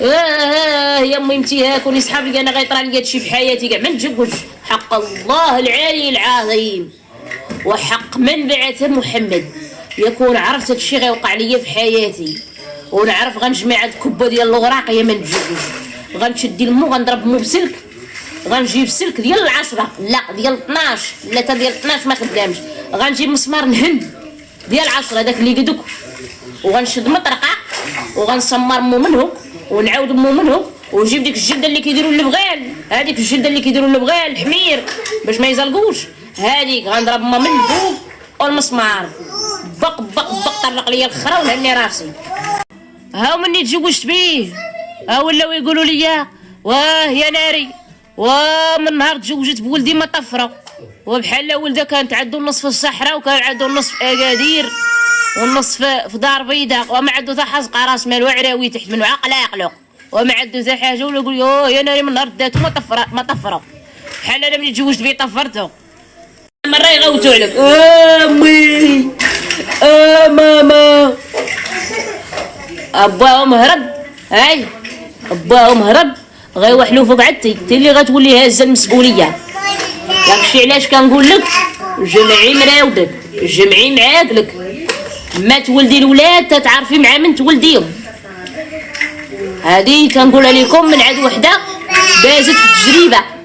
يا ميمتي هاكوني صحابي انا غيطرى لي هادشي في حياتي كاع ما نتزوج. حق الله العلي العظيم وحق من بعث محمد يكون عرفت هادشي غيوقع ليا في حياتي، ونعرف غنجمع هاد الكبه ديال الوراق يا ما نتزوج. غنشد المو غنضرب مو بسلك، غنجيب سلك ديال العشرة لا ديال 12 لا تا ديال 12 ما خدامش. غنجيب مسمار نهند ديال 10 داك اللي قدك، وغنشد مطرقه وغنسمر مو منهم ونعاود مو منهم، ونجيب ديك الجلده اللي كيديروا البغال، هذيك الجلده اللي كيديروا البغال الحمير باش ما يزلقوش، هذيك غنضرب ما من الفوق والمسمار بق بق بق طرق ليا الخرا ونهني راسي. هاو مني تزوجت بيه ها ولاو يقولوا لي واه يا ناري، ومن نهار تزوجت بولدي ما طفره، وبحال ولده كانت عنده النصف في الصحراء وكان عنده النصف في اكادير والنصف في دار بيضاء، وما عنده حتى حزق راس مال وعراوي تحت منه عقله وما عنده حتى حاجه، ولا يقول يوه يا ناري من نهار داتو ما طفره بحال انا ملي تزوجت بيه طفرته. مره يغوتوا عليك امي ماما اباهم هرب، هاي اباهم هرب غيوحلوا فوق عدتي انت اللي غتولي هازه المسؤوليه. داكشي علاش كنقول لك جمعي مراودك جمعي معاقلك، ما تولدي الولاد تتعرفي مع من تولديهم. هذه كنقولها لكم من عاد وحده دازت في التجربه،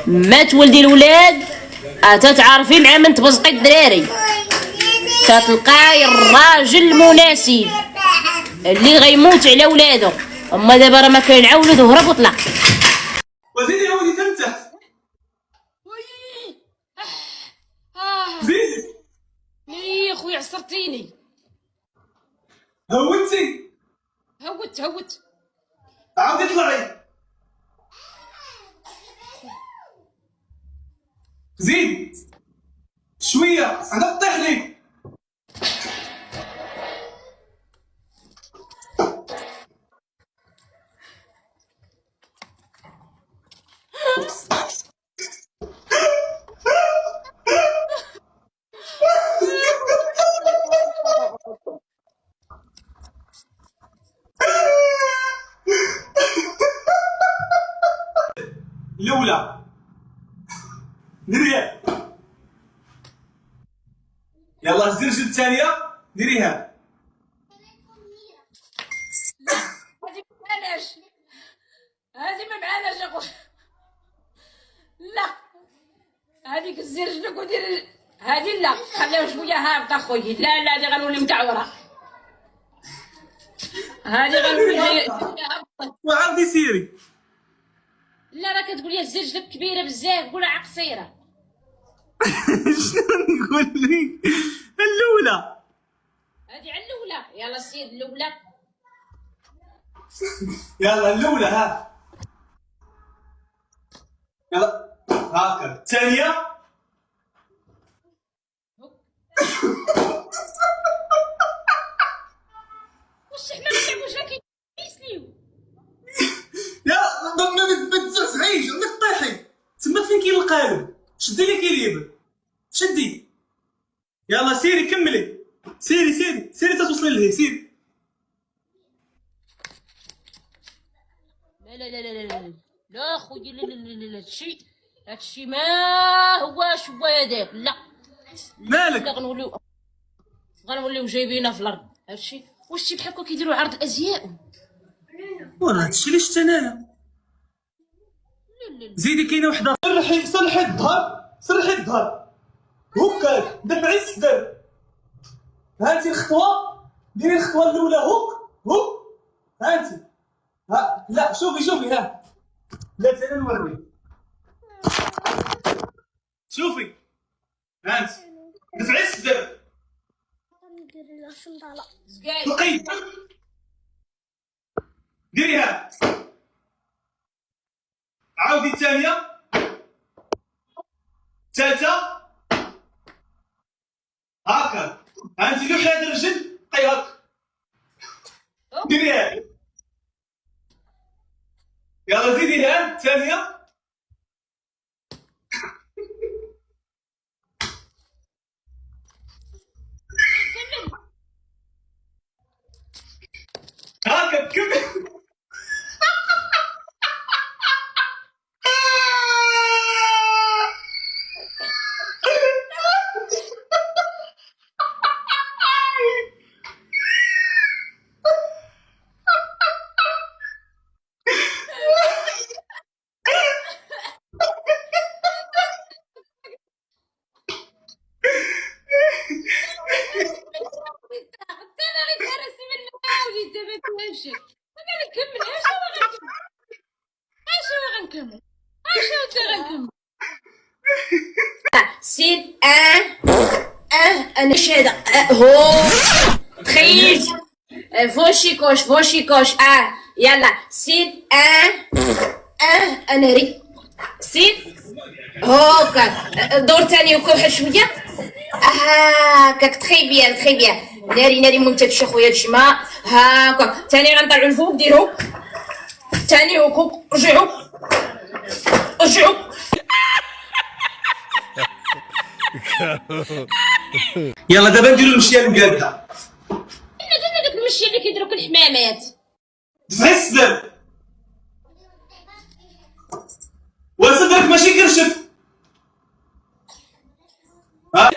ما تولدي الولاد تتعرفي مع من تبزقي الدراري، تتلقاي الراجل المناسب اللي غيموت على ولادو. اما دابا راه ما كاين عا ولاد وهرب وطلع. وزيدي يا ولدي تمتح زيدي يا خويا عصرتيني. هوتي هوت عاودي طلعي زيد شويه انا طيح لي. الاولى ديريها، يلا الزرجل الثانيه ديريها. هذه ما معاناش اخويا، لا هذيك الزرجلك ودير هذه لا خليها شويه هابطه اخويا، لا لا هذه غنولي مكعوره، هذه غنولي هابطه. وعاودي سيري. لا راه كتقول لي الزرجلك كبيره بزاف قولها قصيره. شنو نقول لك الاولى هذه على الاولى، يلا سير الاولى. يلا الاولى ها يلا هاكا الثانيه واش حنا واش راكي كيسليو. يا ما تزعزعيش انك طيحي تما فين كاين القالب، شدي لي كيليبر شدي. يلا سيري كملي سيري توصلي لهي سيري. لا لا لا لا لا لا خويا لا لا لا لا هادشي ما هواش هو هذاك لا. مالك لا غنوليو جايبينها في الارض هادشي. واش شي بحال هكا كيديروا عرض الازياء. وراه هادشي اللي شفت انايا. زيدي كاينه وحده صلحي الظهر هكاك دفعي الصدر. هانتي الخطوه ديري الخطوه الاولى هوك هانتي ها لا شوفي ها لا انا نوري شوفي هانتي دفعي الصدر لقيت ديريها. عاودي الثانيه الثالثه هاكا هانتي لوحي هاد الرجل هاك ديريها. يلا زيديها الثانيه هاكا انا غير هرسي من المعاودي دابا تمشي انا نكمل اش غنكمل سين انا شاده هو تخيل فوشي كوش يلا سين انا ري سين هوكا دور تاني وكا واحد شويه هاكاك تخي بيان ناري ممتاز خويا الشما هاكا تاني غنطلعو الفوق ديرو تاني هوكو رجعو يلا دابا نديرو المشيه المقاده. انا درنا داك المشي اللي كيديرو الحمامات دفع السلام وصدرك ماشي كرشف. ها